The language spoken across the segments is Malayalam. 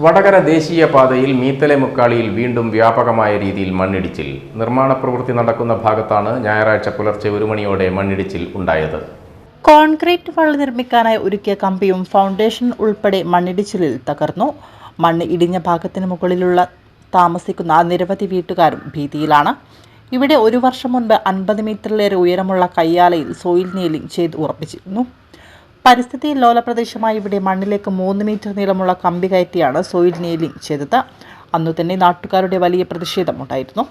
വടകര ദേശീയപാതയിൽ മീത്തലെ മുക്കാളിയിൽ വീണ്ടും വ്യാപകമായ രീതിയിൽ മണ്ണിടിച്ചിൽ. നിർമ്മാണ പ്രവൃത്തി നടക്കുന്ന ഭാഗത്താണ് ഞായറാഴ്ച പുലർച്ചെ 1 മണിയോടെ മണ്ണിടിച്ചിൽ ഉണ്ടായത്. കോൺക്രീറ്റ് വൾ നിർമ്മിക്കാനായി ഒരുക്കിയ കമ്പിയും ഫൗണ്ടേഷൻ ഉൾപ്പെടെ മണ്ണിടിച്ചിലിൽ തകർന്നു. മണ്ണ് ഇടിഞ്ഞ ഭാഗത്തിന് മുകളിലുള്ള താമസിക്കുന്ന നിരവധി വീട്ടുകാരും ഭീതിയിലാണ്. ഇവിടെ 1 വർഷം മുൻപ് 50 മീറ്ററിലേറെ ഉയരമുള്ള കയ്യാലയിൽ സോയിൽ നെയിലിംഗ് ചെയ്ത് ഉറപ്പിച്ചിരുന്നു. പരിസ്ഥിതി ലോല പ്രദേശമായ ഇവിടെ മണ്ണിലേക്ക് 3 മീറ്റർ നീളമുള്ള കമ്പി കയറ്റിയാണ് സോയിൽ നെയിലിംഗ് ചെയ്തത്. അന്നുതന്നെ നാട്ടുകാരുടെ വലിയ പ്രതിഷേധമുണ്ടായിരുന്നു.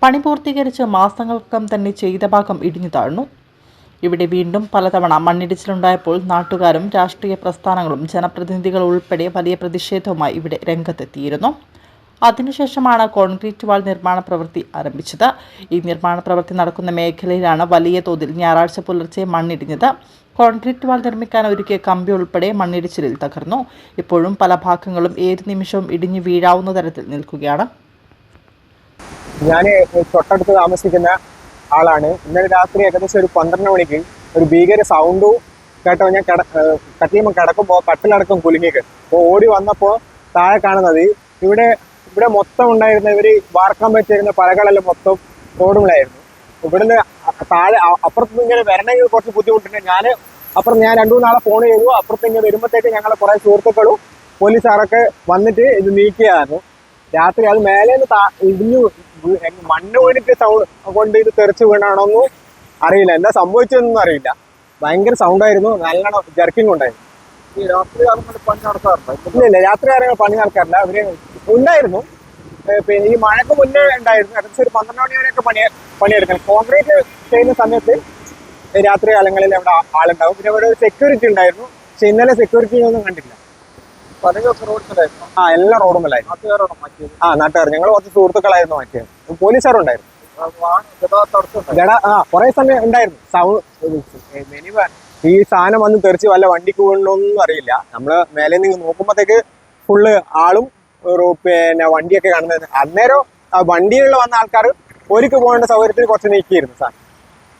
പണി പൂർത്തീകരിച്ച് മാസങ്ങൾക്കകം തന്നെ ചെയ്ത ഭാഗം ഇടിഞ്ഞു താഴ്ന്നു. ഇവിടെ വീണ്ടും പലതവണ മണ്ണിടിച്ചിലുണ്ടായപ്പോൾ നാട്ടുകാരും രാഷ്ട്രീയ പ്രസ്ഥാനങ്ങളും ജനപ്രതിനിധികൾ ഉൾപ്പെടെ വലിയ പ്രതിഷേധവുമായി ഇവിടെ രംഗത്തെത്തിയിരുന്നു. അതിനുശേഷമാണ് കോൺക്രീറ്റ് വാൾ നിർമ്മാണ പ്രവൃത്തി ആരംഭിച്ചത്. ഈ നിർമ്മാണ പ്രവൃത്തി നടക്കുന്ന മേഖലയിലാണ് വലിയ തോതിൽ ഞായറാഴ്ച പുലർച്ചെ മണ്ണിടിഞ്ഞത്. കോൺക്രീറ്റ് വാൾ നിർമ്മിക്കാൻ ഒരുക്കിയ കമ്പി ഉൾപ്പെടെ മണ്ണിടിച്ചിലിൽ തകർന്നു. ഇപ്പോഴും പല ഭാഗങ്ങളും ഏത് നിമിഷവും ഇടിഞ്ഞു വീഴാവുന്ന തരത്തിൽ നിൽക്കുകയാണ്. ഞാൻ തൊട്ടടുത്ത് താമസിക്കുന്ന ആളാണ്. ഇന്നലെ രാത്രി ഏകദേശം ഒരു 12 മണിക്ക് ഒരു ഭീകര സൗണ്ടും കേട്ടോ. ഞാൻ കട്ടിലുമ്പോൾ കിടക്കുമ്പോൾ കട്ടിലടക്കം കുലുങ്ങിക്ക്. അപ്പോൾ ഓടി വന്നപ്പോൾ താഴെ കാണുന്നത് ഇവിടെ മൊത്തം ഉണ്ടായിരുന്ന ഇവർ വാർക്കാൻ പറ്റിയിരുന്ന പലകളെല്ലാം മൊത്തം റോഡുകളായിരുന്നു. ഇവിടുന്ന് താഴെ അപ്പുറത്ത് ഇങ്ങനെ വരണമെങ്കിൽ കുറച്ച് ബുദ്ധിമുട്ടുണ്ട്. ഞാൻ 2-3 നാളെ ഫോൺ ചെയ്തു. അപ്പുറത്ത് ഇങ്ങനെ വരുമ്പോഴത്തേക്ക് ഞങ്ങളെ കുറേ സുഹൃത്തുക്കളും പോലീസുകാരൊക്കെ വന്നിട്ട് ഇത് നീക്കിയതായിരുന്നു. രാത്രി അത് മേലെ ഇടിഞ്ഞു മണ്ണ് വീണിട്ട് സൗണ്ട് കൊണ്ട് ഇത് തെറിച്ച് വീണാണോന്നും അറിയില്ല. എന്താ സംഭവിച്ചതെന്നൊന്നും അറിയില്ല. ഭയങ്കര സൗണ്ടായിരുന്നു, നല്ലോണം ജർക്കിംഗ് ഉണ്ടായിരുന്നു. പണി നടക്കാറുണ്ട്? ഇല്ല, രാത്രി കാര്യങ്ങൾ പണി നടക്കാറില്ല. അവര് ഉണ്ടായിരുന്നു. പിന്നെ ഈ മഴക്ക് മുന്നേ ഉണ്ടായിരുന്നു. ഏകദേശം ഒരു 12 മണി വരെയൊക്കെ പണിയെടുക്കണം. കോൺക്രീറ്റ് ചെയ്യുന്ന സമയത്ത് രാത്രി കാലങ്ങളിൽ അവിടെ ആളുണ്ടാവും. പിന്നെ ഇവിടെ ഒരു സെക്യൂരിറ്റി ഉണ്ടായിരുന്നു. പക്ഷെ ഇന്നലെ സെക്യൂരിറ്റി ഒന്നും കണ്ടില്ല. എല്ലാ റോഡുമല്ലായിരുന്നു. നാട്ടുകാർ ഞങ്ങൾ കുറച്ച് സുഹൃത്തുക്കളായിരുന്നു മാറ്റിയത്. പോലീസുകാരുണ്ടായിരുന്നു. കുറെ സമയം ഉണ്ടായിരുന്നു. ഈ സാധനം വന്ന് തെറിച്ച് വല്ല വണ്ടിക്ക് വീണൊന്നും അറിയില്ല. നമ്മള് മേലെ നിന്ന് നോക്കുമ്പോഴത്തേക്ക് ഫുള്ള് ആളും പിന്നെ വണ്ടിയൊക്കെ കാണുന്നത്. അന്നേരം വണ്ടികളിൽ വന്ന ആൾക്കാർ ഒരിക്കൽ പോകേണ്ട സൗകര്യത്തിൽ കുറച്ച് നീക്കിയിരുന്നു സാർ.